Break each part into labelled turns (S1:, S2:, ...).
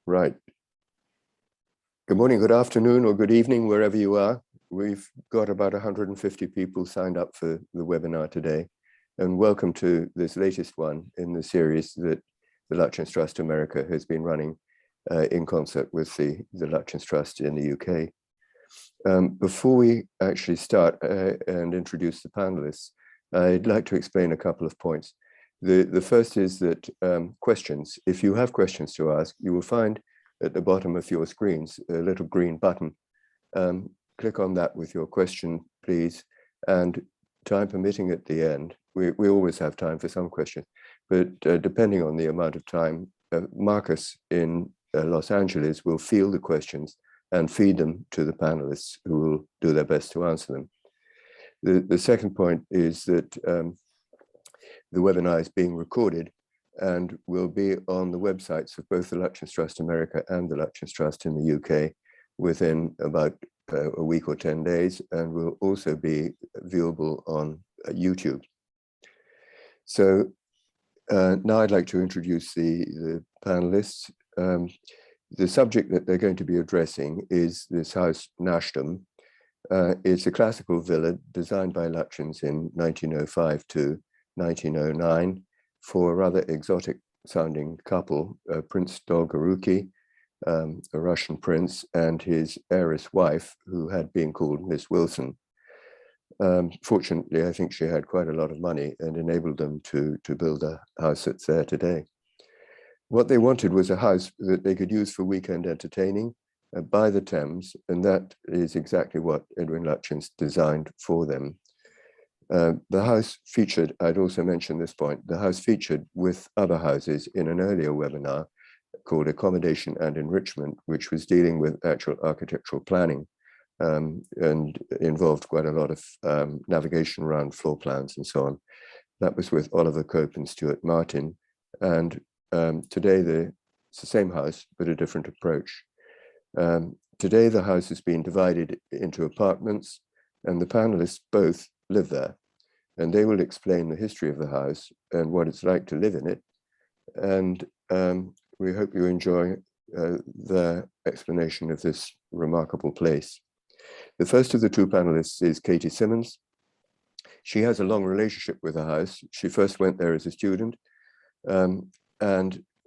S1: Right. Good morning, good afternoon, or good evening, wherever you are. We've got about 150 people signed up for the webinar today. And welcome to this latest one in the series that the Lutyens Trust America has been running in concert with the Lutyens Trust in the UK. Before we actually start and introduce the panelists, I'd like to explain a couple of points. The first is that questions, if you have questions to ask, you will find at the bottom of your screens a little green button. Click on that with your question, please. And time permitting at the end, we always have time for some questions, but depending on the amount of time, Marcus in Los Angeles will field the questions and feed them to the panelists who will do their best to answer them. The second point is that the webinar is being recorded and will be on the websites of both the Lutyens Trust America and the Lutyens Trust in the UK within about a week or 10 days, and will also be viewable on YouTube. So now I'd like to introduce the panelists. The subject that they're going to be addressing is this house, Nashdom. It's a classical villa designed by Lutyens in 1905 to 1909 for a rather exotic sounding couple, Prince Dogorouki, a Russian prince, and his heiress wife, who had been called Miss Wilson. Fortunately, I think she had quite a lot of money and enabled them to build a house that's there today. What they wanted was a house that they could use for weekend entertaining by the Thames, and that is exactly what Edwin Lutyens designed for them. The house featured, I'd also mention this point, the house featured with other houses in an earlier webinar called Accommodation and Enrichment, which was dealing with actual architectural planning and involved quite a lot of navigation around floor plans and so on. That was with Oliver Cope and Stuart Martin. And today it's the same house, but a different approach. Today the house has been divided into apartments, and the panelists both live there, and they will explain the history of the house and what it's like to live in it. And we hope you enjoy their explanation of this remarkable place. The first of the two panelists is Katy Simmons. She has a long relationship with the house. She first went there as a student, and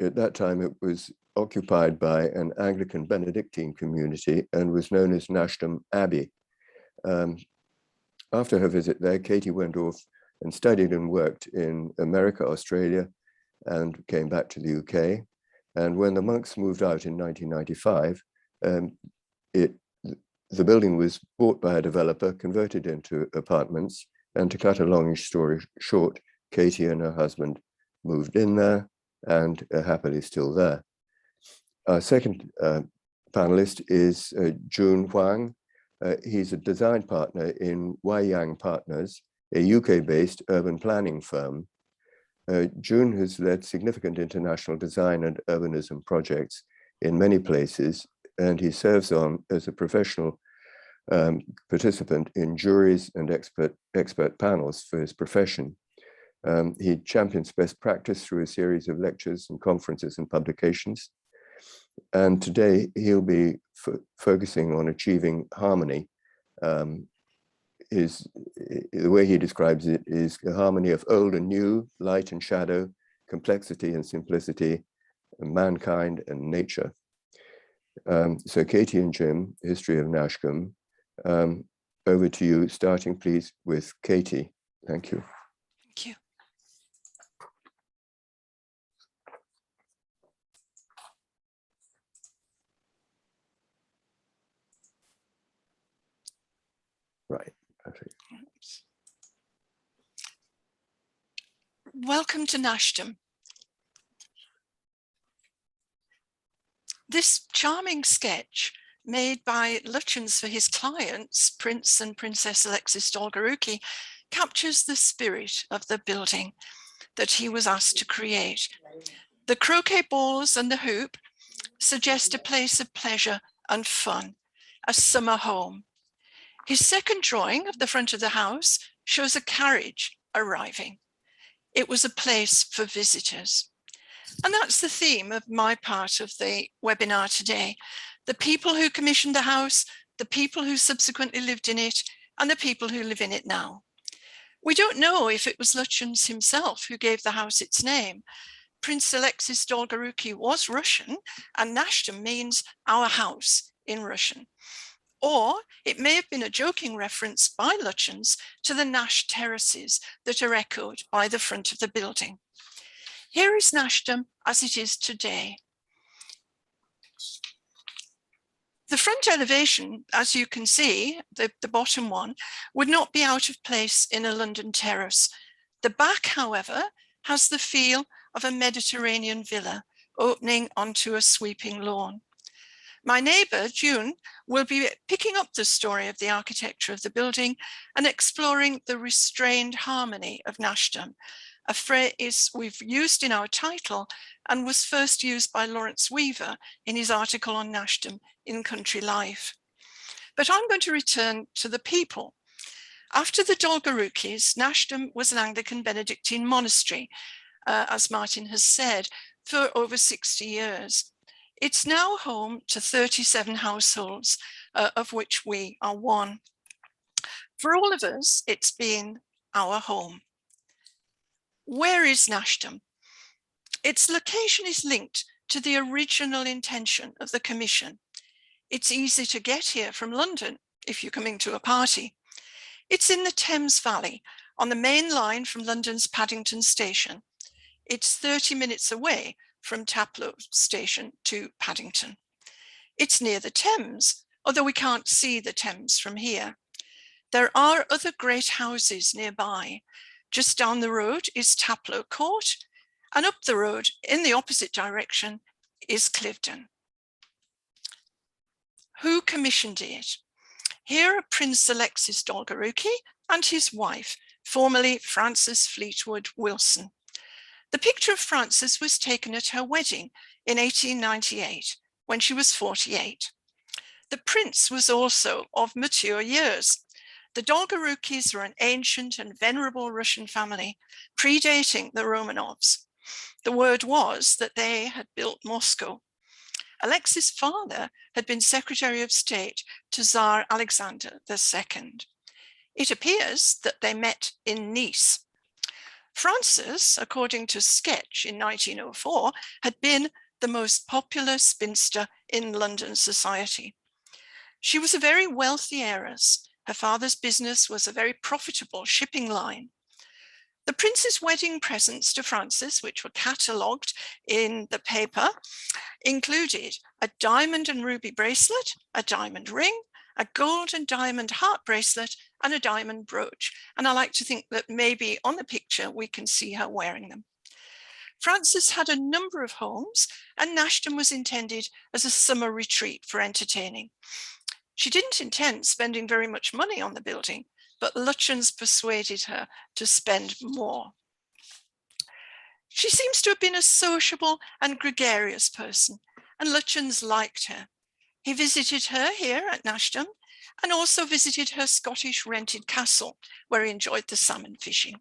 S1: at that time it was occupied by an Anglican Benedictine community and was known as Nashdom Abbey. After her visit there, Katy went off and studied and worked in America, Australia, and came back to the UK. And when the monks moved out in 1995, the building was bought by a developer, converted into apartments, and to cut a longish story short, Katy and her husband moved in there and are happily still there. Our second panelist is Jun Huang. He's a design partner in Wei Yang Partners, a UK-based urban planning firm. Jun has led significant international design and urbanism projects in many places, and he serves on as a professional participant in juries and expert panels for his profession. He champions best practice through a series of lectures and conferences and publications. And today he'll be focusing on achieving harmony. The way he describes it is a harmony of old and new, light and shadow, complexity and simplicity, and mankind and nature. So Katy and Jim, history of Nashdom. Over to you, starting please with Katy. Thank you.
S2: Thank you.
S1: Right.
S2: Welcome to Nashdom. This charming sketch made by Lutyens for his clients, Prince and Princess Dogorouki, captures the spirit of the building that he was asked to create. The croquet balls and the hoop suggest a place of pleasure and fun, a summer home. His second drawing of the front of the house shows a carriage arriving. It was a place for visitors. And that's the theme of my part of the webinar today. The people who commissioned the house, the people who subsequently lived in it, and the people who live in it now. We don't know if it was Lutyens himself who gave the house its name. Prince Alexis Dogorouki was Russian, and Nashdom means our house in Russian. Or it may have been a joking reference by Lutyens to the Nash terraces that are echoed by the front of the building. Here is Nashdom as it is today. The front elevation, as you can see, the bottom one, would not be out of place in a London terrace. The back, however, has the feel of a Mediterranean villa opening onto a sweeping lawn. My neighbour, Jun, will be picking up the story of the architecture of the building and exploring the restrained harmony of Nashdom, a phrase we've used in our title and was first used by Lawrence Weaver in his article on Nashdom in Country Life. But I'm going to return to the people. After the Dolgoroukis, Nashdom was an Anglican Benedictine monastery, as Martin has said, for over 60 years. It's now home to 37 households, of which we are one. For all of us, it's been our home. Where is Nashdom? Its location is linked to the original intention of the commission. It's easy to get here from London if you're coming to a party. It's in the Thames Valley on the main line from London's Paddington Station. It's 30 minutes away from Taplow Station to Paddington. It's near the Thames, although we can't see the Thames from here. There are other great houses nearby. Just down the road is Taplow Court, and up the road in the opposite direction is Cliveden. Who commissioned it? Here are Prince Alexis Dogorouki and his wife, formerly Frances Fleetwood Wilson. The picture of Frances was taken at her wedding in 1898, when she was 48. The prince was also of mature years. The Dolgoroukis were an ancient and venerable Russian family, predating the Romanovs. The word was that they had built Moscow. Alexis' father had been Secretary of State to Tsar Alexander II. It appears that they met in Nice. Frances, according to Sketch in 1904, had been the most popular spinster in London society. She was a very wealthy heiress. Her father's business was a very profitable shipping line. The prince's wedding presents to Frances, which were catalogued in the paper, included a diamond and ruby bracelet, a diamond ring, a gold and diamond heart bracelet, and a diamond brooch. And I like to think that maybe on the picture we can see her wearing them. Frances had a number of homes, and Nashdom was intended as a summer retreat for entertaining. She didn't intend spending very much money on the building, but Lutyens persuaded her to spend more. She seems to have been a sociable and gregarious person, and Lutyens liked her. He visited her here at Nashdom and also visited her Scottish rented castle, where he enjoyed the salmon fishing.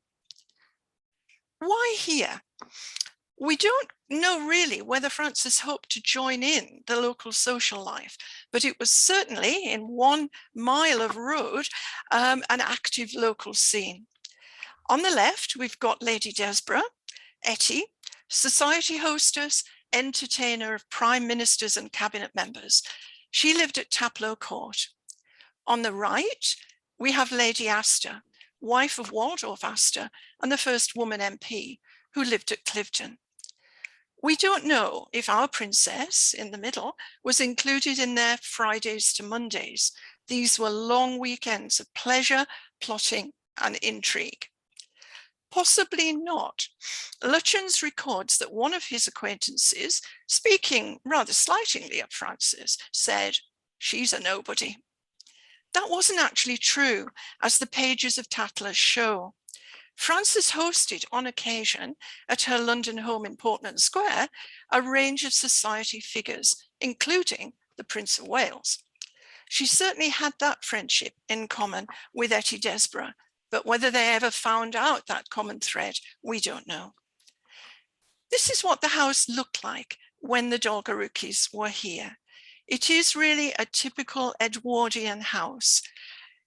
S2: Why here? We don't know really whether Frances hoped to join in the local social life, but it was certainly in 1 mile of road, an active local scene. On the left, we've got Lady Desborough, Etty, society hostess, entertainer of prime ministers and cabinet members. She lived at Taplow Court. On the right, we have Lady Astor, wife of Waldorf Astor and the first woman MP, who lived at Cliveden. We don't know if our princess in the middle was included in their Fridays to Mondays. These were long weekends of pleasure, plotting, and intrigue. Possibly not. Lutyens records that one of his acquaintances, speaking rather slightingly of Frances, said, "She's a nobody." That wasn't actually true, as the pages of Tatler show. Frances hosted on occasion at her London home in Portman Square a range of society figures, including the Prince of Wales. She certainly had that friendship in common with Etty Desborough, but whether they ever found out that common thread, we don't know. This is what the house looked like when the Dolgoroukis were here. It is really a typical Edwardian house.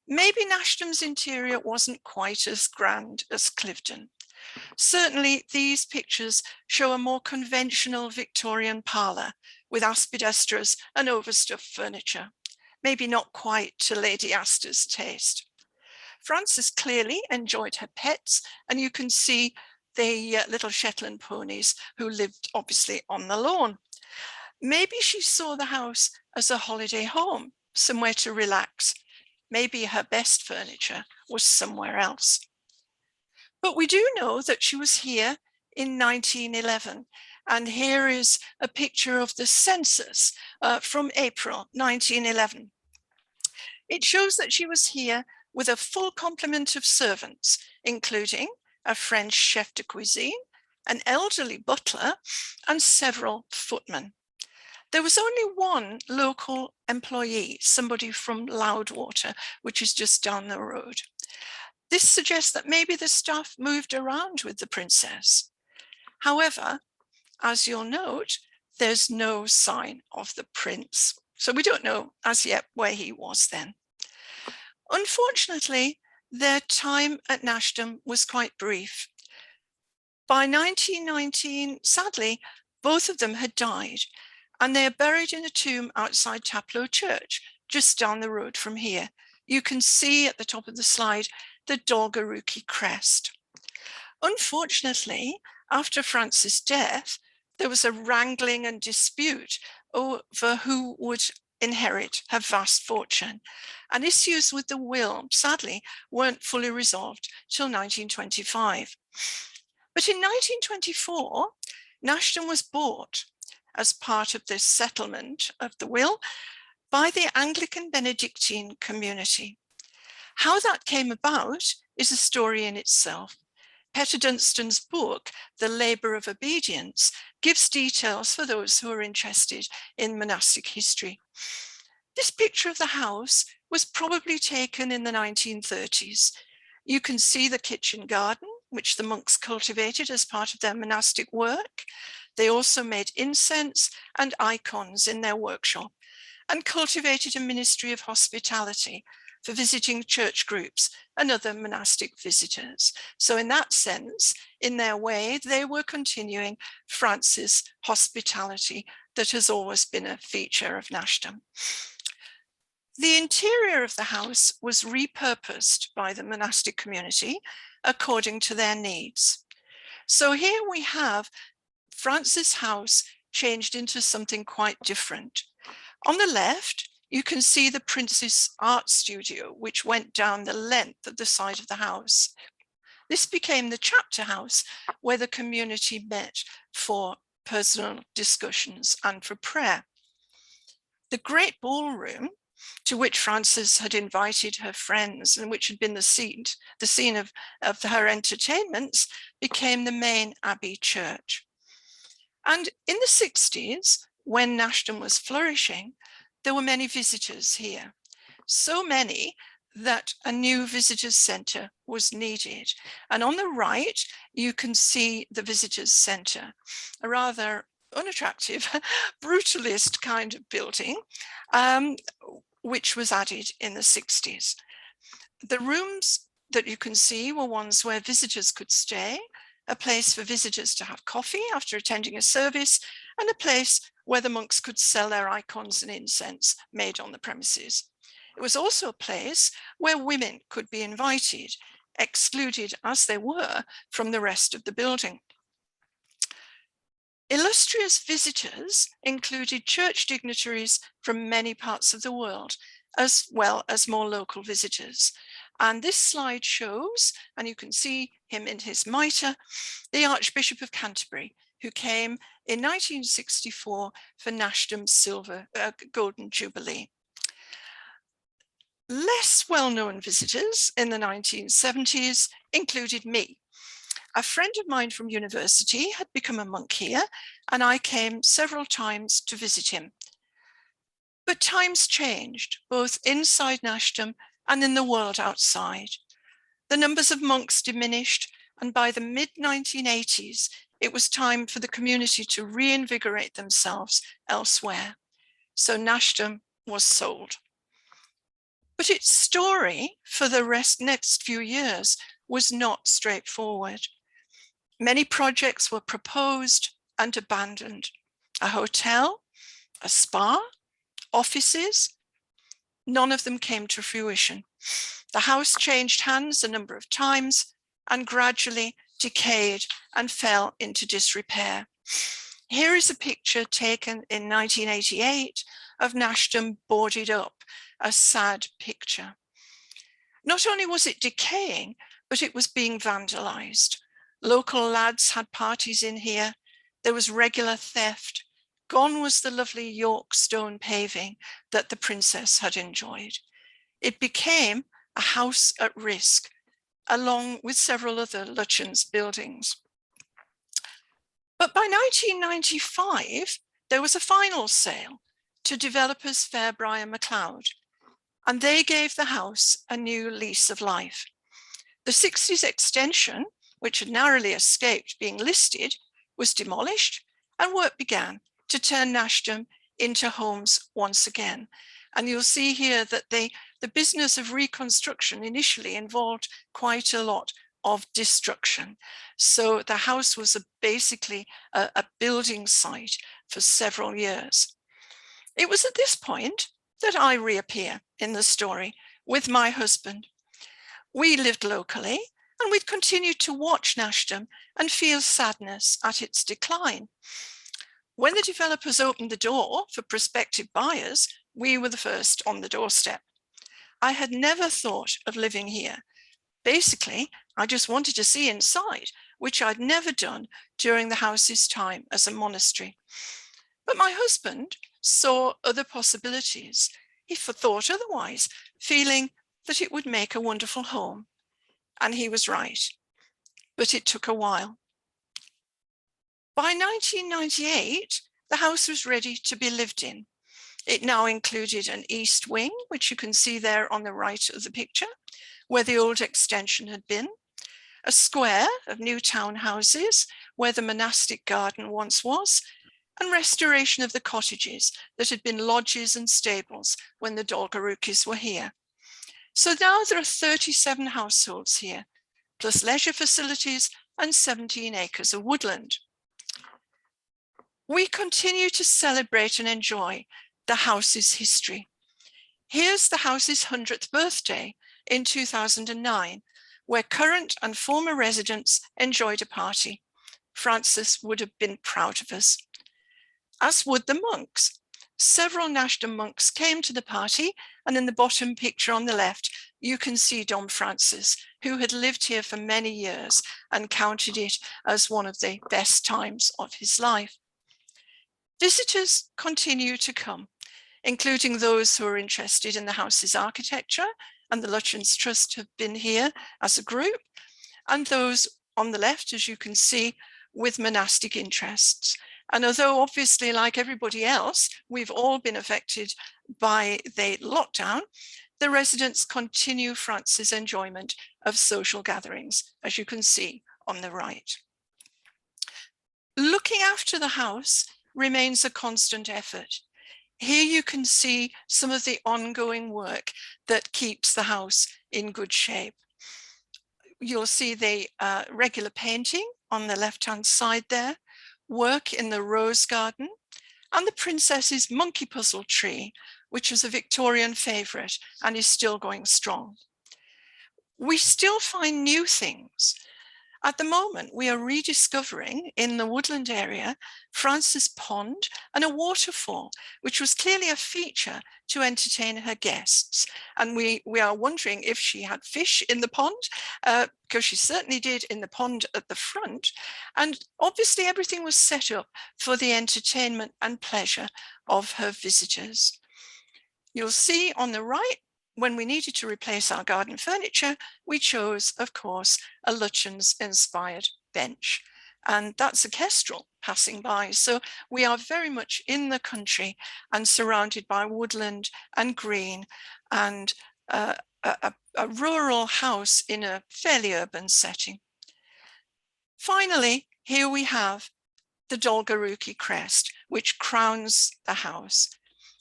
S2: Maybe Nashdom's interior wasn't quite as grand as Cliveden. Certainly, these pictures show a more conventional Victorian parlour with aspidestras and overstuffed furniture, maybe not quite to Lady Astor's taste. Frances clearly enjoyed her pets, and you can see the little Shetland ponies who lived obviously on the lawn. Maybe she saw the house as a holiday home, somewhere to relax. Maybe her best furniture was somewhere else. But we do know that she was here in 1911. And here is a picture of the census from April 1911. It shows that she was here with a full complement of servants, including a French chef de cuisine, an elderly butler, and several footmen. There was only one local employee, somebody from Loudwater, which is just down the road. This suggests that maybe the staff moved around with the princess. However, as you'll note, there's no sign of the prince. So we don't know as yet where he was then. Unfortunately, their time at Nashdom was quite brief. By 1919, sadly, both of them had died, and they are buried in a tomb outside Taplow Church, just down the road from here. You can see at the top of the slide the Dolgorouki crest. Unfortunately, after Frances' death, there was a wrangling and dispute over who would inherit her vast fortune, and issues with the will, sadly, weren't fully resolved till 1925. But in 1924, Nashdom was bought as part of this settlement of the will by the Anglican Benedictine community. How that came about is a story in itself. Peter Dunstan's book, The Labour of Obedience, gives details for those who are interested in monastic history. This picture of the house was probably taken in the 1930s. You can see the kitchen garden, which the monks cultivated as part of their monastic work. They also made incense and icons in their workshop and cultivated a ministry of hospitality for visiting church groups and other monastic visitors. So in that sense, in their way, they were continuing Frances' hospitality that has always been a feature of Nashdom. The interior of the house was repurposed by the monastic community according to their needs. So here we have Frances' house changed into something quite different. On the left, you can see the prince's art studio, which went down the length of the side of the house. This became the chapter house where the community met for personal discussions and for prayer. The great ballroom, to which Frances had invited her friends and which had been the scene of her entertainments, became the main abbey church. And in the 60s, when Nashdom was flourishing, there were many visitors here, so many that a new visitors centre was needed. And on the right, you can see the visitors centre, a rather unattractive, brutalist kind of building, which was added in the 60s. The rooms that you can see were ones where visitors could stay, a place for visitors to have coffee after attending a service, and a place where the monks could sell their icons and incense made on the premises. It was also a place where women could be invited, excluded as they were from the rest of the building. Illustrious visitors included church dignitaries from many parts of the world, as well as more local visitors. And this slide shows, and you can see him in his mitre, the Archbishop of Canterbury, who came in 1964 for Nashdom's Golden Jubilee. Less well-known visitors in the 1970s included me. A friend of mine from university had become a monk here, and I came several times to visit him. But times changed, both inside Nashdom and in the world outside. The numbers of monks diminished, and by the mid-1980s, it was time for the community to reinvigorate themselves elsewhere. So Nashdom was sold. But its story for the next few years was not straightforward. Many projects were proposed and abandoned. A hotel, a spa, offices, none of them came to fruition. The house changed hands a number of times and gradually decayed and fell into disrepair. Here is a picture taken in 1988 of Nashdom boarded up, a sad picture. Not only was it decaying, but it was being vandalized. Local lads had parties in here. There was regular theft. Gone was the lovely York stone paving that the princess had enjoyed. It became a house at risk, along with several other Lutyens buildings. But by 1995, there was a final sale to developers Fairbrother MacLeod, and they gave the house a new lease of life. The 60s extension, which had narrowly escaped being listed, was demolished, and work began to turn Nashdom into homes once again. And you'll see here that the business of reconstruction initially involved quite a lot of destruction. So the house was basically a building site for several years. It was at this point that I reappear in the story with my husband. We lived locally, and we'd continued to watch Nashdom and feel sadness at its decline. When the developers opened the door for prospective buyers, we were the first on the doorstep. I had never thought of living here. Basically, I just wanted to see inside, which I'd never done during the house's time as a monastery. But my husband saw other possibilities. He thought otherwise, feeling that it would make a wonderful home. And he was right, but it took a while. By 1998, the house was ready to be lived in. It now included an east wing, which you can see there on the right of the picture, where the old extension had been, a square of new townhouses where the monastic garden once was, and restoration of the cottages that had been lodges and stables when the Dogoroukis were here. So now there are 37 households here, plus leisure facilities and 17 acres of woodland. We continue to celebrate and enjoy the house's history. Here's the house's 100th birthday in 2009, where current and former residents enjoyed a party. Francis would have been proud of us, as would the monks. Several Nashdom monks came to the party, and in the bottom picture on the left, you can see Dom Francis, who had lived here for many years and counted it as one of the best times of his life. Visitors continue to come, including those who are interested in the house's architecture, and the Lutyens Trust have been here as a group, and those on the left, as you can see, with monastic interests. And although obviously, like everybody else, we've all been affected by the lockdown, the residents continue Francis' enjoyment of social gatherings, as you can see on the right. Looking after the house remains a constant effort. Here you can see some of the ongoing work that keeps the house in good shape. You'll see the regular painting on the left-hand side there, work in the rose garden, and the princess's monkey puzzle tree, which was a Victorian favorite and is still going strong. We still find new things. At the moment, we are rediscovering in the woodland area Frances Pond and a waterfall, which was clearly a feature to entertain her guests. And we are wondering if she had fish in the pond, because she certainly did in the pond at the front. And obviously everything was set up for the entertainment and pleasure of her visitors. You'll see on the right, when we needed to replace our garden furniture, we chose, of course, a Lutyens-inspired bench. And that's a kestrel passing by. So we are very much in the country and surrounded by woodland and green and a rural house in a fairly urban setting. Finally, here we have the Dogorouki crest, which crowns the house.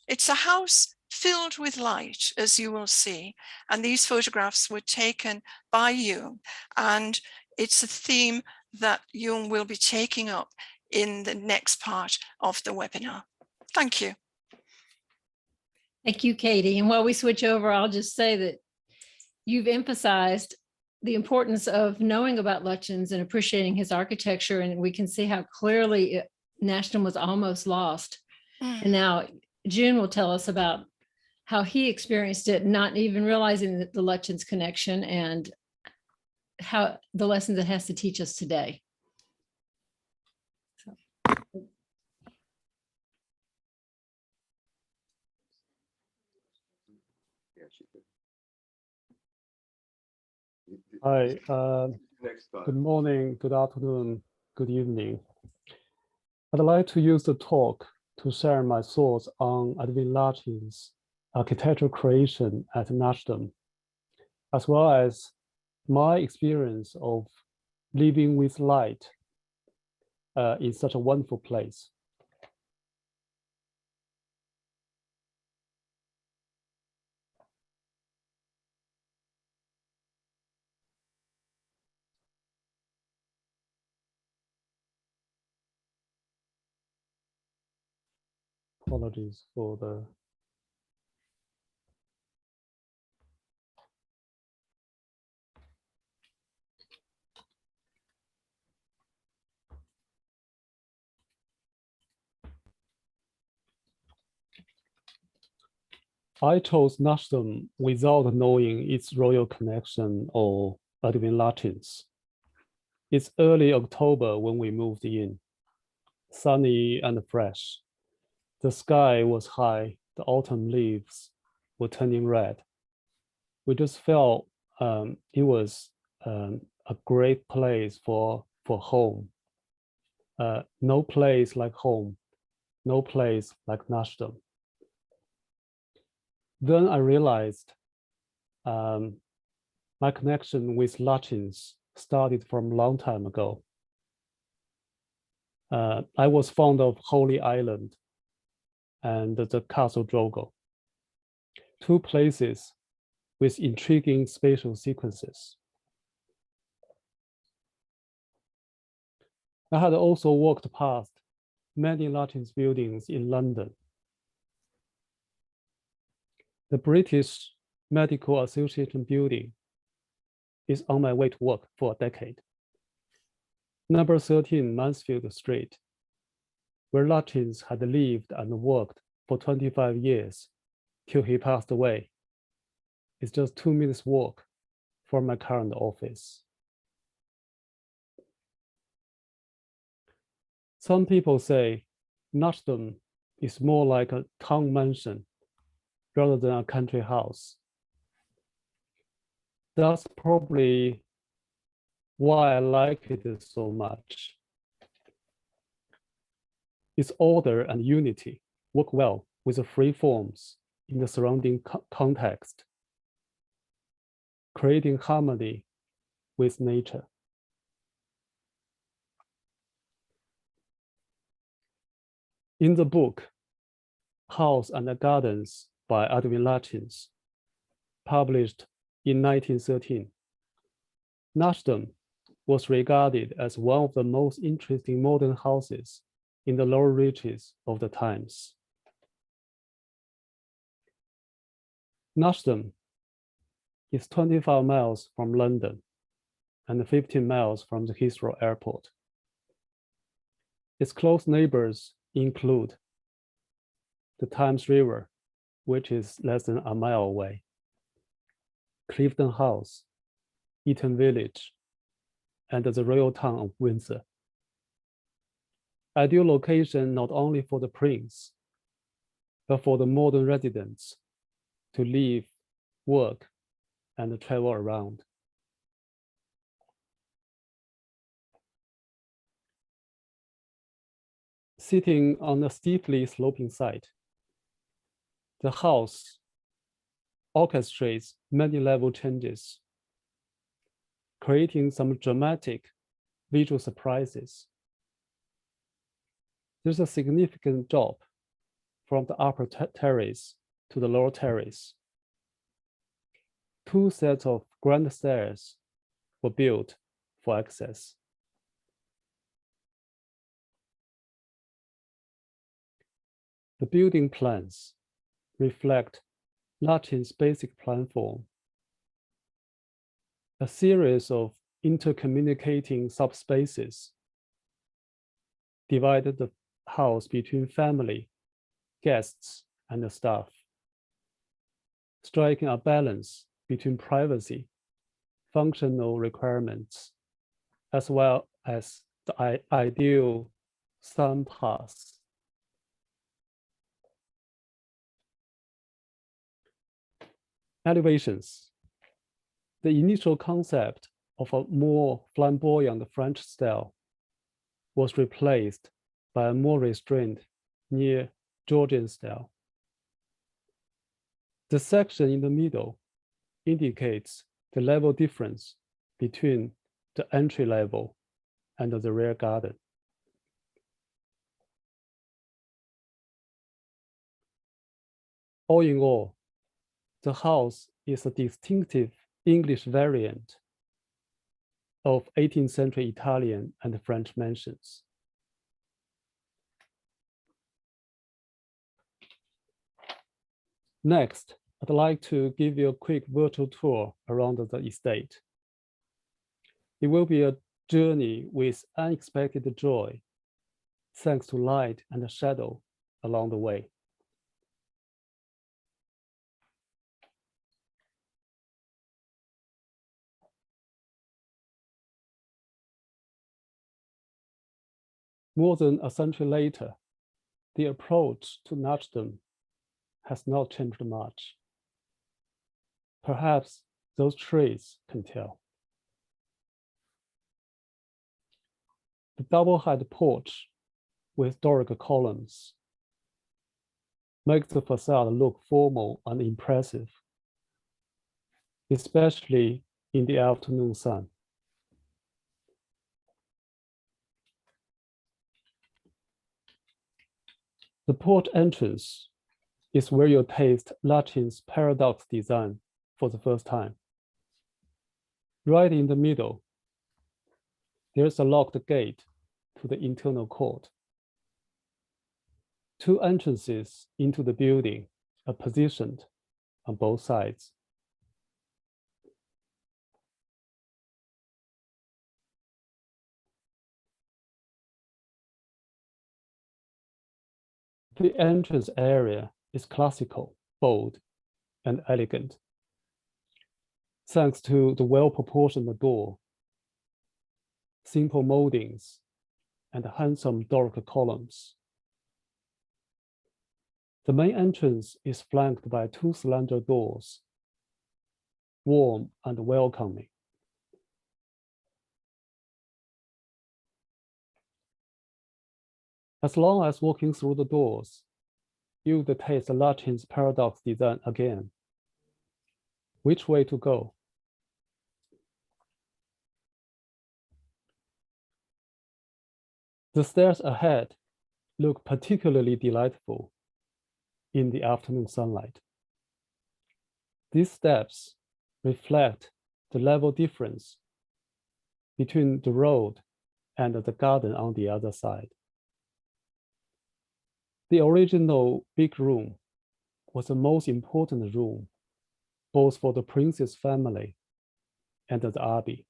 S2: It's a house filled with light, as you will see, and these photographs were taken by Jung, and it's a theme that Jung will be taking up in the next part of the webinar. Thank you.
S3: Thank you, Katie. And while we switch over, I'll just say that you've emphasized the importance of knowing about Lutyens and appreciating his architecture, and we can see how clearly Nashdom was almost lost. And now Jun will tell us about how he experienced it, not even realizing that the Lutyens connection and how the lessons it has to teach us today.
S4: Hi, good morning, good afternoon, good evening. I'd like to use the talk to share my thoughts on Edwin Lutyens' architectural creation at Nashdom, as well as my experience of living with light in such a wonderful place. Apologies for the I chose Nashdom without knowing its royal connection or Edwin Lutyens. It's early October when we moved in, sunny and fresh. The sky was high, the autumn leaves were turning red. We just felt it was a great place for home. No place like home, no place like Nashdom. Then I realized my connection with Lutyens started from a long time ago. I was fond of Holy Island and the Castle Drogo, two places with intriguing spatial sequences. I had also walked past many Lutyens buildings in London. The British Medical Association building is on my way to work for a decade. Number 13 Mansfield Street, where Lutyens had lived and worked for 25 years till he passed away, is just 2 minutes walk from my current office. Some people say Nashdom is more like a town mansion rather than a country house. That's probably why I like it so much. Its order and unity work well with the free forms in the surrounding context, creating harmony with nature. In the book, House and the Gardens by Edwin Lutyens, published in 1913, Nashdom was regarded as one of the most interesting modern houses in the lower reaches of the times. Nashdom is 25 miles from London and 15 miles from the Heathrow Airport. Its close neighbors include the Thames River, which is less than a mile away, Clifton House, Eaton Village, and the royal town of Windsor. Ideal location not only for the prince, but for the modern residents to live, work, and travel around. Sitting on a steeply sloping site, the house orchestrates many level changes, creating some dramatic visual surprises. There's a significant drop from the upper terrace to the lower terrace. 2 sets of grand stairs were built for access. The building plans reflect Lutyens' basic plan form, a series of intercommunicating subspaces divided the house between family, guests, and the staff, striking a balance between privacy, functional requirements, as well as the ideal sun paths. Elevations. The initial concept of a more flamboyant French style was replaced by a more restrained, near Georgian style. The section in the middle indicates the level difference between the entry level and the rear garden. All in all, the house is a distinctive English variant of 18th century Italian and French mansions. Next, I'd like to give you a quick virtual tour around the estate. It will be a journey with unexpected joy, thanks to light and shadow along the way. More than a century later, the approach to Nashdom has not changed much. Perhaps those trees can tell. The double-height porch with Doric columns makes the facade look formal and impressive, especially in the afternoon sun. The porch entrance is where you'll taste Lutyens' paradox design for the first time. Right in the middle, there's a locked gate to the internal court. 2 entrances into the building are positioned on both sides. The entrance area is classical, bold, and elegant, thanks to the well-proportioned door, simple moldings, and handsome Doric columns. The main entrance is flanked by 2 slender doors, warm and welcoming. As long as walking through the doors, you would taste Lutyens' paradox design again. Which way to go? The stairs ahead look particularly delightful in the afternoon sunlight. These steps reflect the level difference between the road and the garden on the other side. The original big room was the most important room, both for the prince's family and the abbey.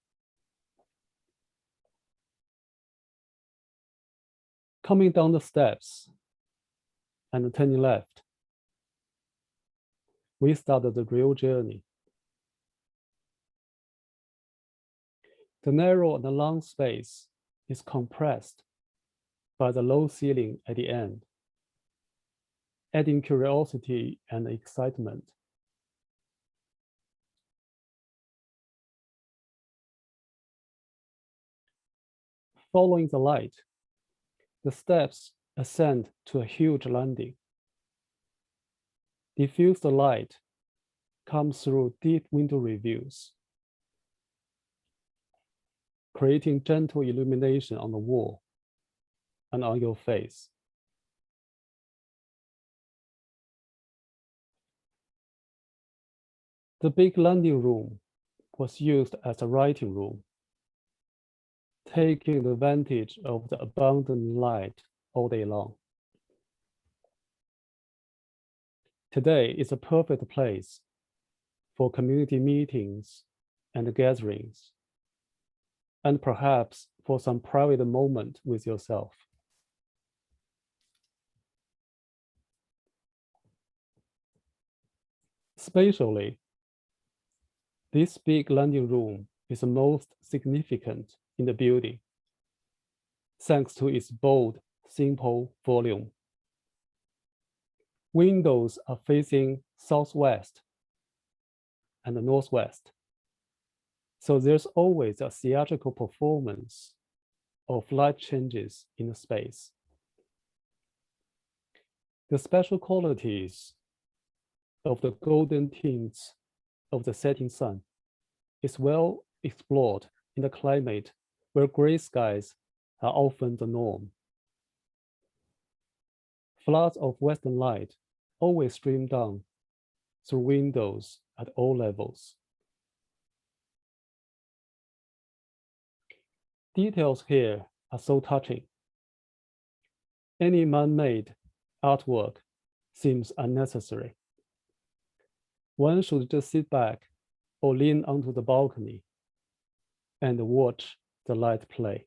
S4: Coming down the steps and turning left, we started the real journey. The narrow and long space is compressed by the low ceiling at the end, adding curiosity and excitement. Following the light, the steps ascend to a huge landing. Diffused light comes through deep window reviews. creating gentle illumination on the wall and on your face. The big landing room was used as a writing room, taking advantage of the abundant light all day long. Today is a perfect place for community meetings and gatherings, and perhaps for some private moment with yourself. Spatially, this big landing room is the most significant in the building, thanks to its bold, simple volume. Windows are facing southwest and northwest, so there's always a theatrical performance of light changes in the space. The special qualities of the golden tints of the setting sun is well explored in the climate where gray skies are often the norm. Floods of western light always stream down through windows at all levels. Details here are so touching. Any man-made artwork seems unnecessary. One should just sit back or lean onto the balcony and watch the light play.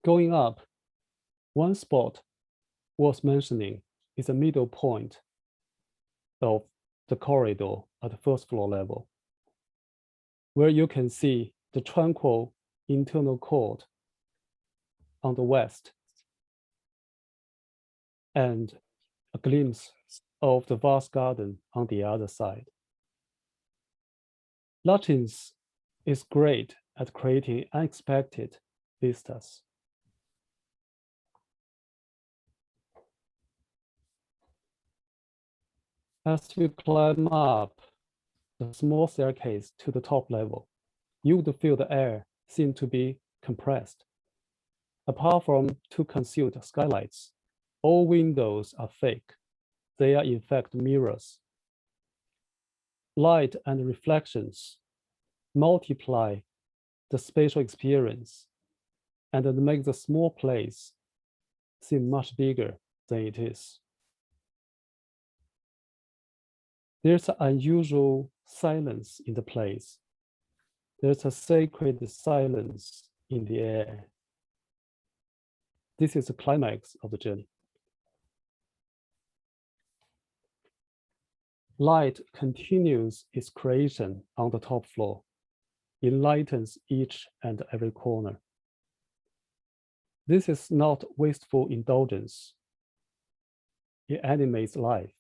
S4: Going up, one spot worth mentioning is the middle point of the corridor at the first floor level, where you can see the tranquil internal court on the west and a glimpse of the vast garden on the other side. Lutyens is great at creating unexpected vistas. As you climb up the small staircase to the top level, you would feel the air seem to be compressed. Apart from two concealed skylights, all windows are fake. They are in fact mirrors. Light and reflections multiply the spatial experience and make the small place seem much bigger than it is. There's an unusual silence in the place. There's a sacred silence in the air. This is the climax of the journey. Light continues its creation on the top floor, enlightens each and every corner. This is not wasteful indulgence. It animates life.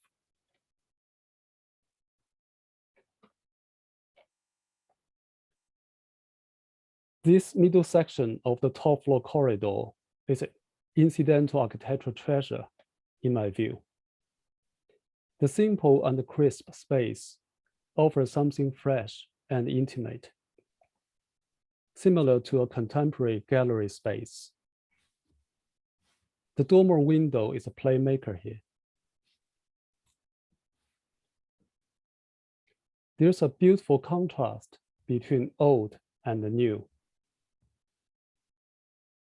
S4: This middle section of the top floor corridor is an incidental architectural treasure, in my view. The simple and crisp space offers something fresh and intimate, similar to a contemporary gallery space. The dormer window is a playmaker here. There's a beautiful contrast between old and new.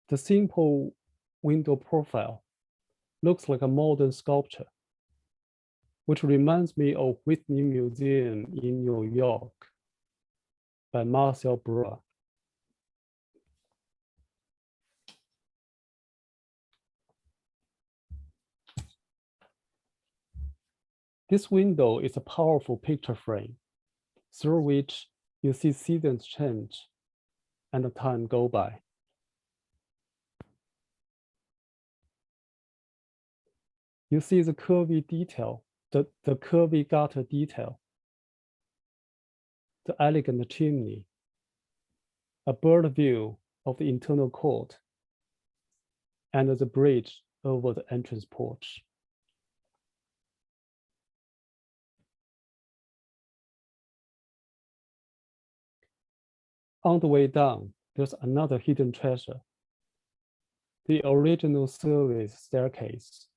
S4: The simple window profile looks like a modern sculpture, which reminds me of Whitney Museum in New York by Marcel Breuer. This window is a powerful picture frame through which you see seasons change and the time go by. You see the curvy detail, the curvy gutter detail, the elegant chimney, a bird view of the internal court, and the bridge over the entrance porch. On the way down, there's another hidden treasure. The original service staircase.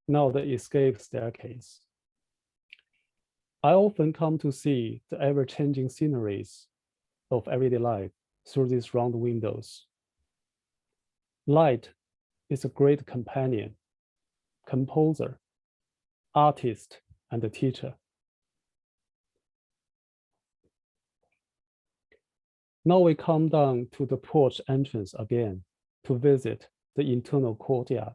S4: Now the escape staircase. I often come to see the ever-changing sceneries of everyday life through these round windows. Light is a great companion, composer, artist, and a teacher. Now we come down to the porch entrance again to visit the internal courtyard.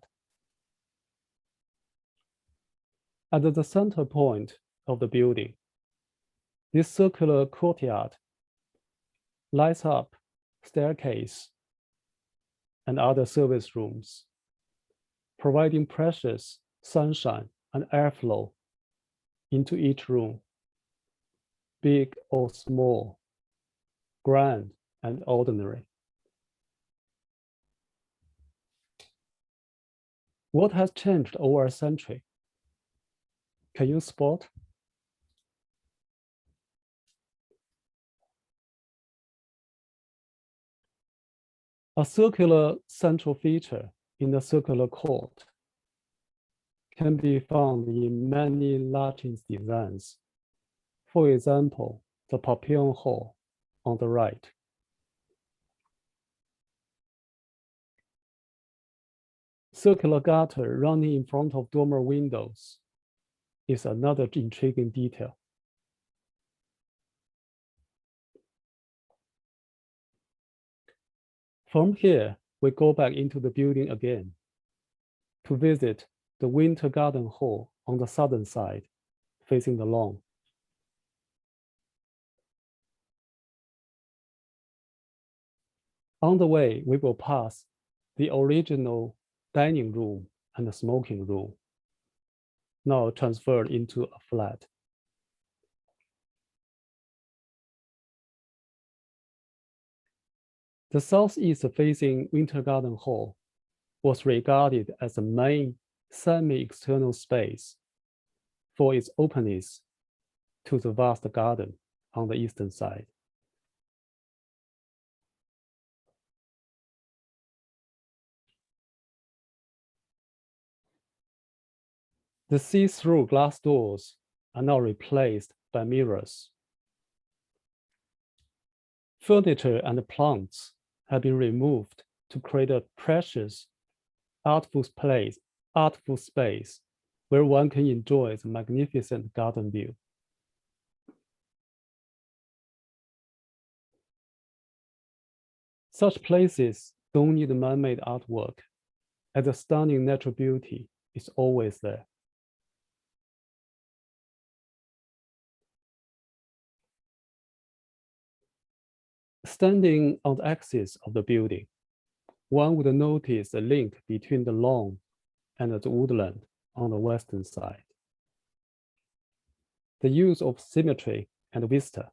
S4: At the center point of the building, this circular courtyard lights up staircase and other service rooms, providing precious sunshine and airflow into each room, big or small, grand and ordinary. What has changed over a century? Can you spot? A circular central feature in the circular court can be found in many Lutyens designs. For example, the Papillon Hall on the right. Circular gutter running in front of dormer windows is another intriguing detail. From here, we go back into the building again to visit the Winter Garden Hall on the southern side, facing the lawn. On the way, we will pass the original dining room and the smoking room, now transferred into a flat. The southeast-facing Winter Garden Hall was regarded as the main semi-external space for its openness to the vast garden on the eastern side. The see-through glass doors are now replaced by mirrors. Furniture and plants have been removed to create a precious, artful space where one can enjoy the magnificent garden view. Such places don't need man-made artwork, as the stunning natural beauty is always there. Standing on the axis of the building, one would notice a link between the lawn and the woodland on the western side. The use of symmetry and vista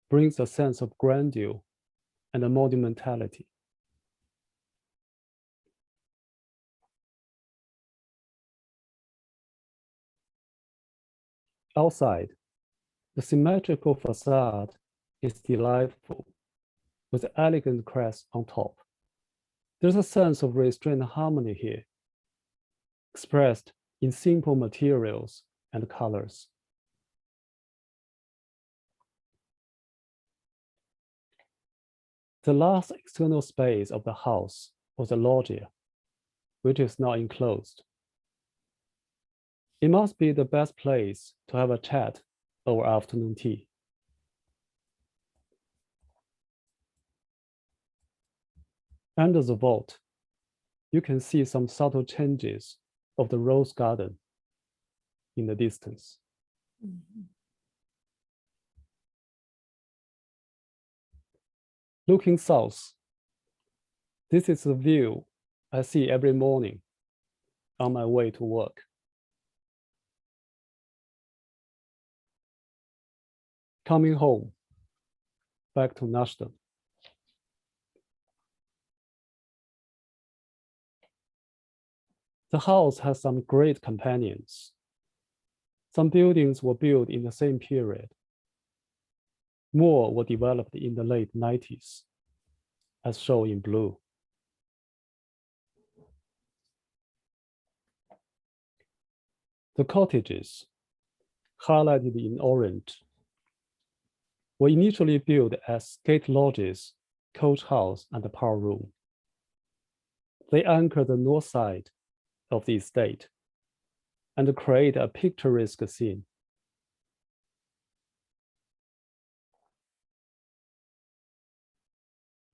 S4: brings a sense of grandeur and a monumentality. Outside, the symmetrical facade is delightful, with elegant crest on top. There's a sense of restrained harmony here, expressed in simple materials and colors. The last external space of the house was a loggia, which is now enclosed. It must be the best place to have a chat over afternoon tea. Under the vault, you can see some subtle changes of the rose garden in the distance.
S3: Mm-hmm.
S4: Looking south, this is the view I see every morning on my way to work. Coming home, back to Nashdom. The house has some great companions. Some buildings were built in the same period. More were developed in the late 90s, as shown in blue. The cottages, highlighted in orange, were initially built as gate lodges, coach house, and power room. They anchor the north side of the estate and create a picturesque scene.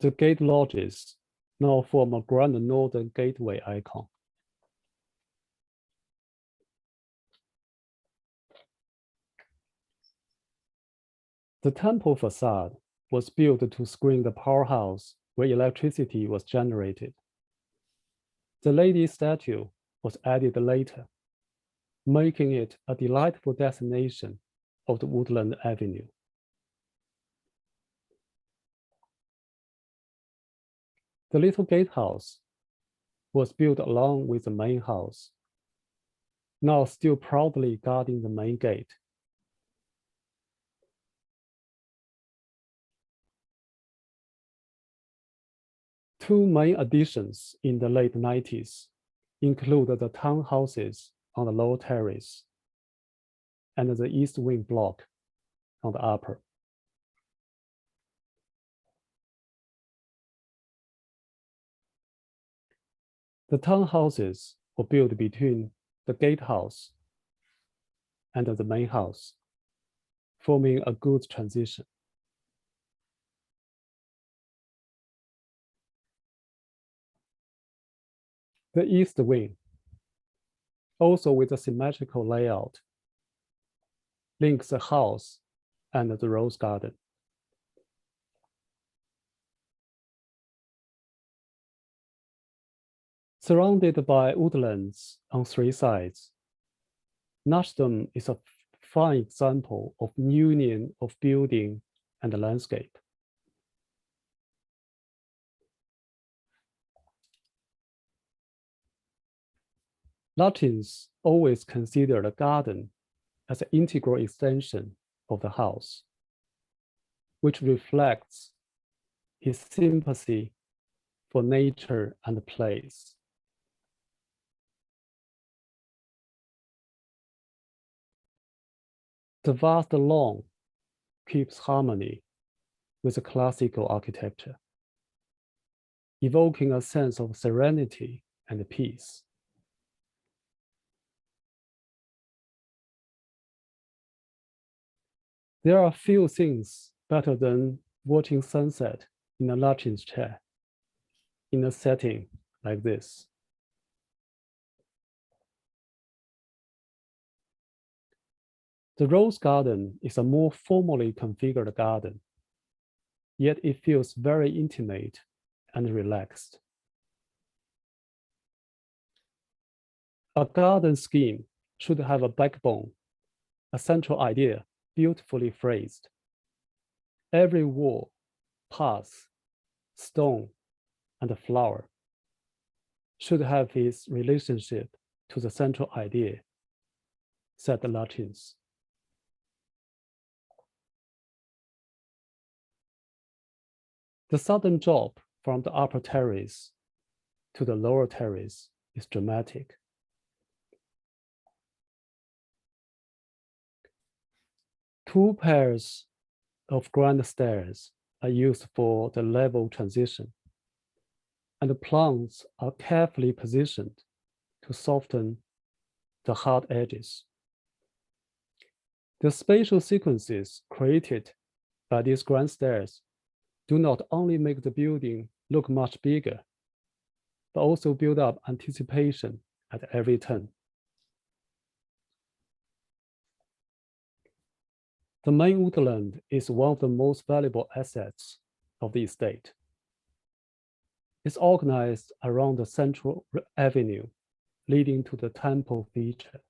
S4: The gate lodges now form a grand northern gateway icon. The temple facade was built to screen the powerhouse where electricity was generated. The lady statue was added later, making it a delightful destination of the woodland avenue. The little gatehouse was built along with the main house, now still proudly guarding the main gate. Two main additions in the late 90s include the townhouses on the lower terrace and the east wing block on the upper. The townhouses were built between the gatehouse and the main house, forming a good transition. The east wing, also with a symmetrical layout, links the house and the rose garden. Surrounded by woodlands on three sides, Nashdom is a fine example of union of building and landscape. Lutyens always considered the garden as an integral extension of the house, which reflects his sympathy for nature and place. The vast lawn keeps harmony with the classical architecture, evoking a sense of serenity and peace. There are few things better than watching sunset in a Lutyens chair in a setting like this. The rose garden is a more formally configured garden, yet it feels very intimate and relaxed. A garden scheme should have a backbone, a central idea beautifully phrased. Every wall, path, stone, and flower should have its relationship to the central idea, said the Lutyens. The sudden drop from the upper terrace to the lower terrace is dramatic. Two pairs of grand stairs are used for the level transition, and the plants are carefully positioned to soften the hard edges. The spatial sequences created by these grand stairs do not only make the building look much bigger, but also build up anticipation at every turn. The main woodland is one of the most valuable assets of the estate. It's organized around the central avenue leading to the temple feature.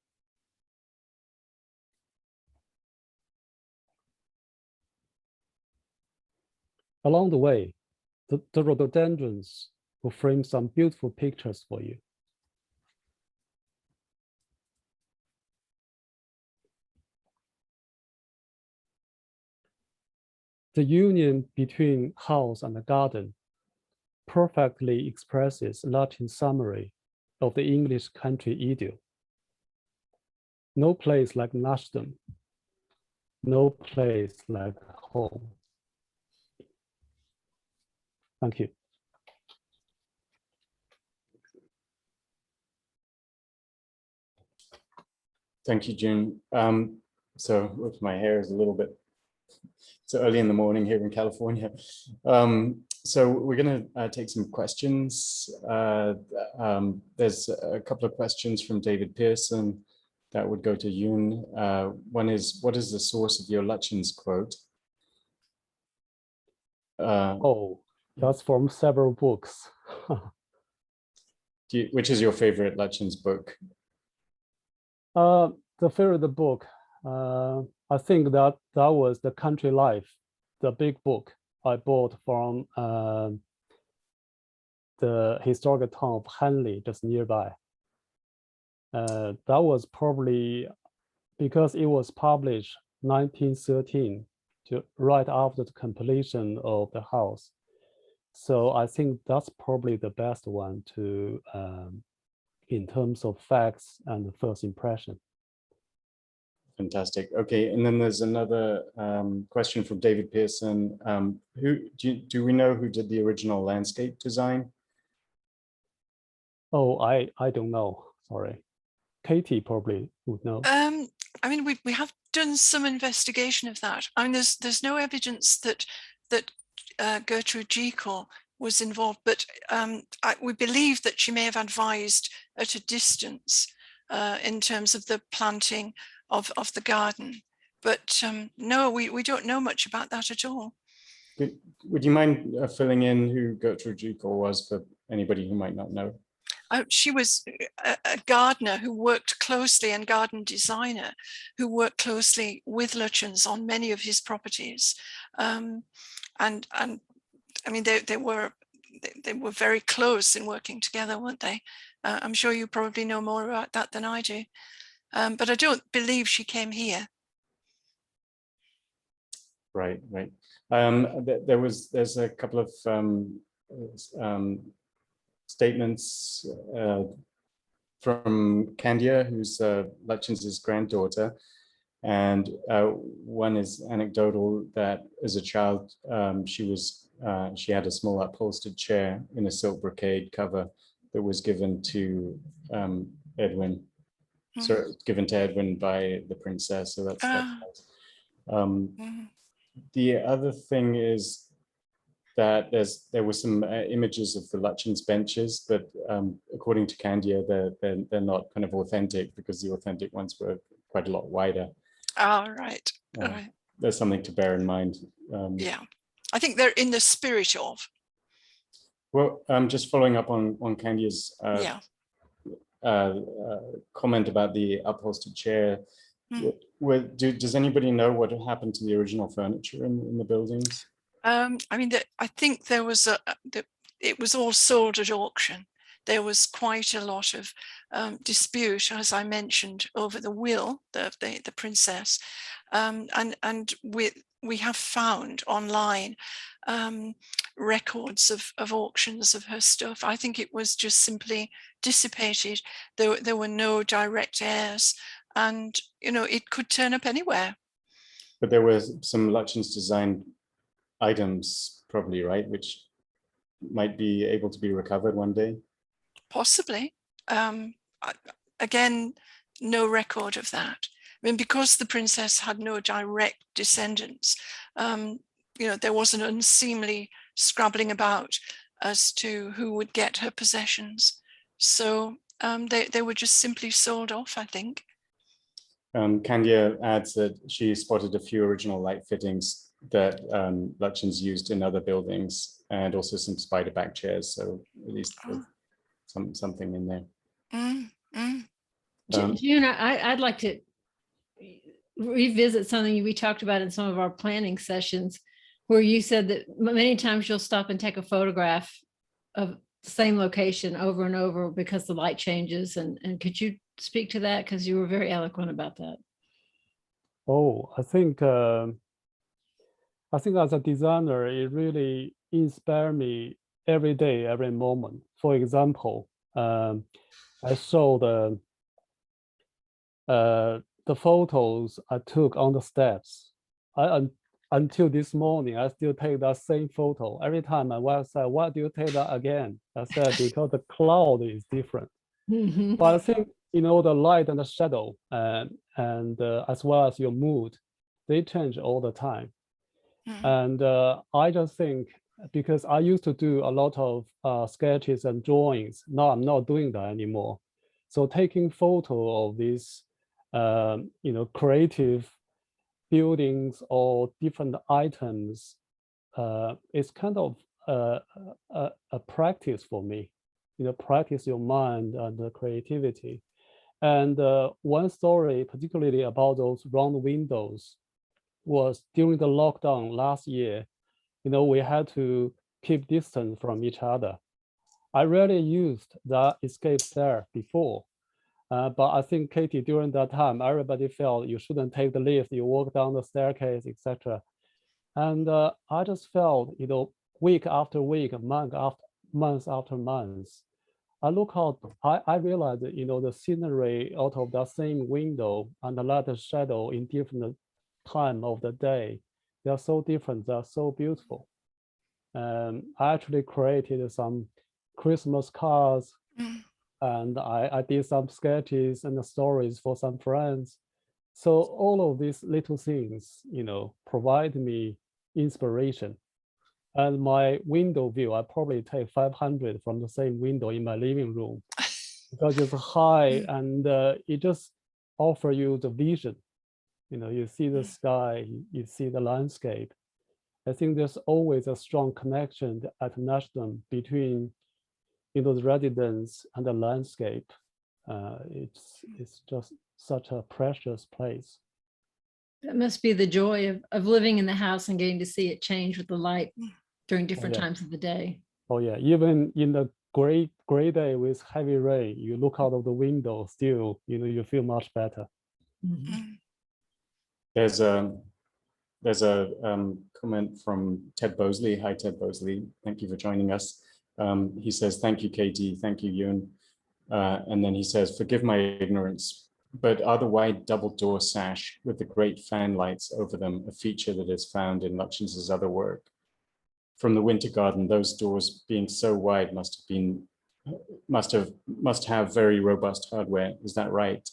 S4: Along the way, the rhododendrons will frame some beautiful pictures for you. The union between house and the garden perfectly expresses Latin summary of the English country idyll. No place like Nashdom, no place like home. Thank you.
S5: Thank you, Jun. So my hair is a little bit, it's early in the morning here in California. So we're going to take some questions. There's a couple of questions from David Pearson that would go to Jun. One is, what is the source of your Lutyens quote?
S4: That's from several books.
S5: Which is your favorite Lutyens book?
S4: The favorite book, I think that was The Country Life, the big book I bought from the historical town of Hanley, just nearby. That was probably because it was published 1913, right after the completion of the house. So I think that's probably the best one to, in terms of facts and first impression.
S5: Fantastic. Okay, and then there's another question from David Pearson. Do we know who did the original landscape design?
S4: Oh, I don't know. Sorry, Katy probably would know.
S2: I mean, we have done some investigation of that. I mean, there's no evidence that Gertrude Jekyll was involved, but we believe that she may have advised at a distance in terms of the planting of the garden. But no, we don't know much about that at all.
S5: Would you mind filling in who Gertrude Jekyll was for anybody who might not know?
S2: She was a gardener who worked closely, and garden designer who worked closely with Lutyens on many of his properties. And I mean, they were very close in working together, weren't they? I'm sure you probably know more about that than I do. But I don't believe she came here.
S5: Right. There's a couple of statements from Candia, who's Lutyens' granddaughter, and one is anecdotal, that as a child she had a small upholstered chair in a silk brocade cover that was given to Edwin. So given to Edwin by the princess. So that's nice. The other thing is that there were some images of the Lutyens benches, but according to Candia, they're not kind of authentic, because the authentic ones were quite a lot wider.
S2: Oh, right. All right.
S5: There's something to bear in mind.
S2: Yeah, I think they're in the spirit of.
S5: Well, just following up on Candia's comment about the upholstered chair. Does anybody know what happened to the original furniture in the buildings?
S2: I mean, I think there was it was all sold at auction. There was quite a lot of dispute, as I mentioned, over the will of the princess, and we have found online records of auctions of her stuff. I think it was just simply dissipated. There were no direct heirs, and it could turn up anywhere.
S5: But there were some Lutyens designed items, probably, right, which might be able to be recovered one day. Possibly.
S2: Again, no record of that. I mean, because the princess had no direct descendants, there was an unseemly scrabbling about as to who would get her possessions. So they were just simply sold off, I think.
S5: Candia adds that she spotted a few original light fittings that Lutyens used in other buildings, and also some spider back chairs. So at least something in there.
S3: Jun, I'd like to revisit something we talked about in some of our planning sessions, where you said that many times you'll stop and take a photograph of the same location over and over because the light changes. And could you speak to that? Because you were very eloquent about that.
S4: Oh, I think I think as a designer, it really inspires me every day, every moment. For example, I saw the photos I took on the steps. Until this morning, I still take that same photo. Every time my wife said, "Why do you take that again?" I said, "Because the cloud is different."
S3: Mhm.
S4: But I think, the light and the shadow and as well as your mood, they change all the time. And I just think, because I used to do a lot of sketches and drawings, now I'm not doing that anymore. So taking photo of these, creative buildings or different items, it's kind of a practice for me. Practice your mind and the creativity. And one story, particularly about those round windows, was during the lockdown last year. We had to keep distance from each other. I rarely used the escape stair before, but I think, Katy, during that time, everybody felt you shouldn't take the lift, you walk down the staircase, etc. And I just felt, week after week, month after month, I look out, I realized that, the scenery out of that same window and the light and shadow in different time of the day, they are so different, they are so beautiful. I actually created some Christmas cards, and I did some sketches and the stories for some friends. So all of these little things, provide me inspiration. And my window view, I probably take 500 from the same window in my living room, because it's high and it just offers you the vision. You see the sky, you see the landscape. I think there's always a strong connection at Nashdom between, the residents and the landscape. It's just such a precious place.
S3: That must be the joy of living in the house and getting to see it change with the light during different
S4: yeah.
S3: times of the day.
S4: Oh yeah, even in the gray day with heavy rain, you look out of the window, still, you feel much better.
S3: Mhm.
S5: There's a comment from Ted Bosley. Hi, Ted Bosley. Thank you for joining us. He says, "Thank you, Katy. Thank you, Yun." And then he says, "Forgive my ignorance, but are the wide double door sash with the great fan lights over them a feature that is found in Lutyens' other work? From the Winter Garden, those doors being so wide must have very robust hardware. Is that right?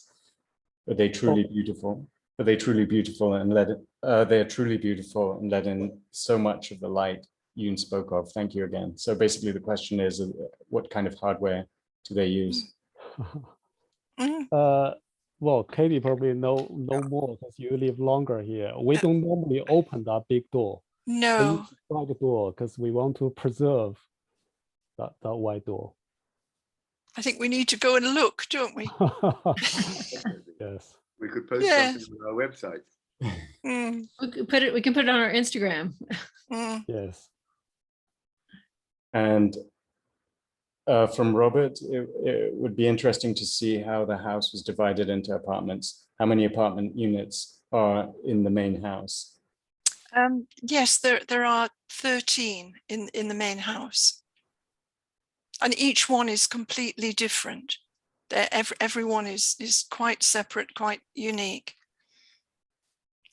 S5: Are they truly beautiful? Are they truly beautiful and they are truly beautiful and let in so much of the light Yun spoke of? Thank you again." So basically the question is, what kind of hardware do they use?
S4: Well, Katy probably know more because you live longer here. We don't normally open that big door.
S2: No.
S4: We use the side door because we want to preserve that wide door.
S2: I think we need to go and look, don't we?
S4: Yes.
S1: We could post
S2: Yes.
S1: something on our website.
S3: We can put it on our Instagram.
S4: Yes.
S5: And from Robert, it would be interesting to see how the house was divided into apartments. How many apartment units are in the main house?
S2: Yes, there are 13 in the main house, and each one is completely different. Everyone is quite separate, quite unique.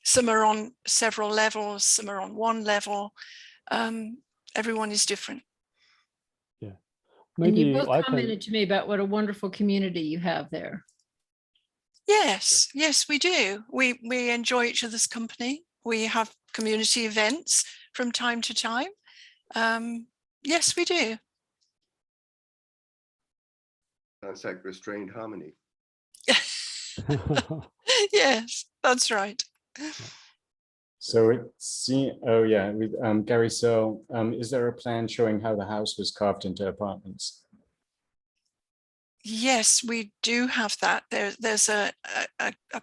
S2: Some are on several levels, some are on one level. Everyone is different.
S4: Yeah.
S3: And you
S4: Maybe
S3: both commented to me about what a wonderful community you have there.
S2: Yes, we do. We enjoy each other's company. We have community events from time to time. Yes, we do.
S1: Sounds like restrained harmony.
S2: Yes, that's right.
S5: So with Gary Searle, is there a plan showing how the house was carved into apartments?
S2: Yes, we do have that. There's a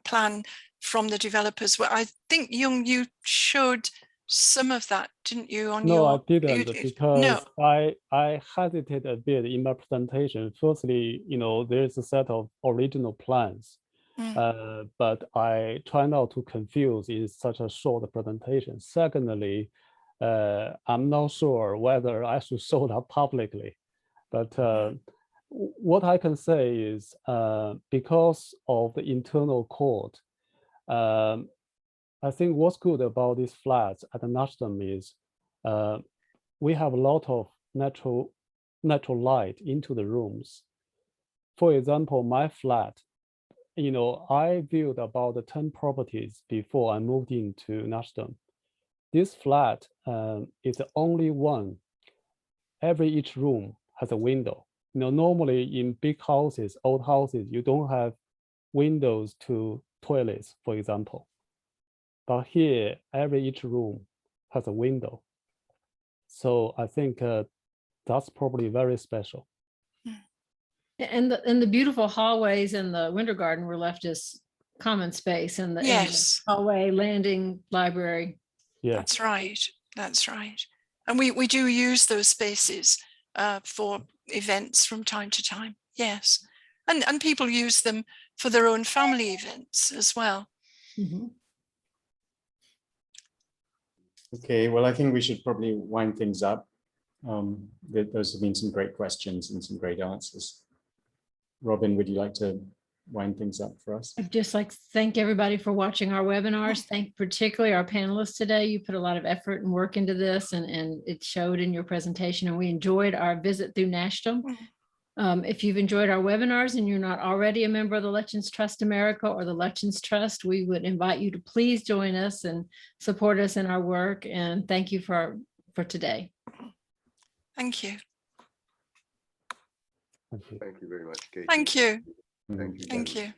S2: plan from the developers. Well, I think you showed some of that, didn't you?
S4: I didn't, because
S2: no.
S4: I hesitated a bit in my presentation. Firstly, there's a set of original plans, But I try not to confuse in such a short presentation. Secondly, I'm not sure whether I should show that publicly, but what I can say is because of the internal code, I think what's good about these flats at the Nashdom is we have a lot of natural light into the rooms. For example, my flat, I viewed about the 10 properties before I moved into Nashdom. This flat is the only one. Each room has a window. Normally in big houses, old houses, you don't have windows to toilets, for example. But here, each room has a window. So I think that's probably very special.
S3: And the beautiful hallways and the winter garden were left as common space, and the hallway, landing, library.
S4: Yeah,
S2: that's right. That's right. And we do use those spaces for events from time to time. Yes. And people use them for their own family events as well.
S3: Mm-hmm.
S5: Okay, well, I think we should probably wind things up. Those have been some great questions and some great answers. Robin, would you like to wind things up for us?
S3: I'd just like to thank everybody for watching our webinars. Thank particularly our panelists today. You put a lot of effort and work into this, and it showed in your presentation, and we enjoyed our visit through Nashdom. If you've enjoyed our webinars and you're not already a member of the Lutyens Trust America or the Lutyens Trust, we would invite you to please join us and support us in our work. And thank you for today.
S2: Thank you.
S1: Thank you very much, Katy.
S2: Thank you.
S1: Thank you.
S2: Thank you.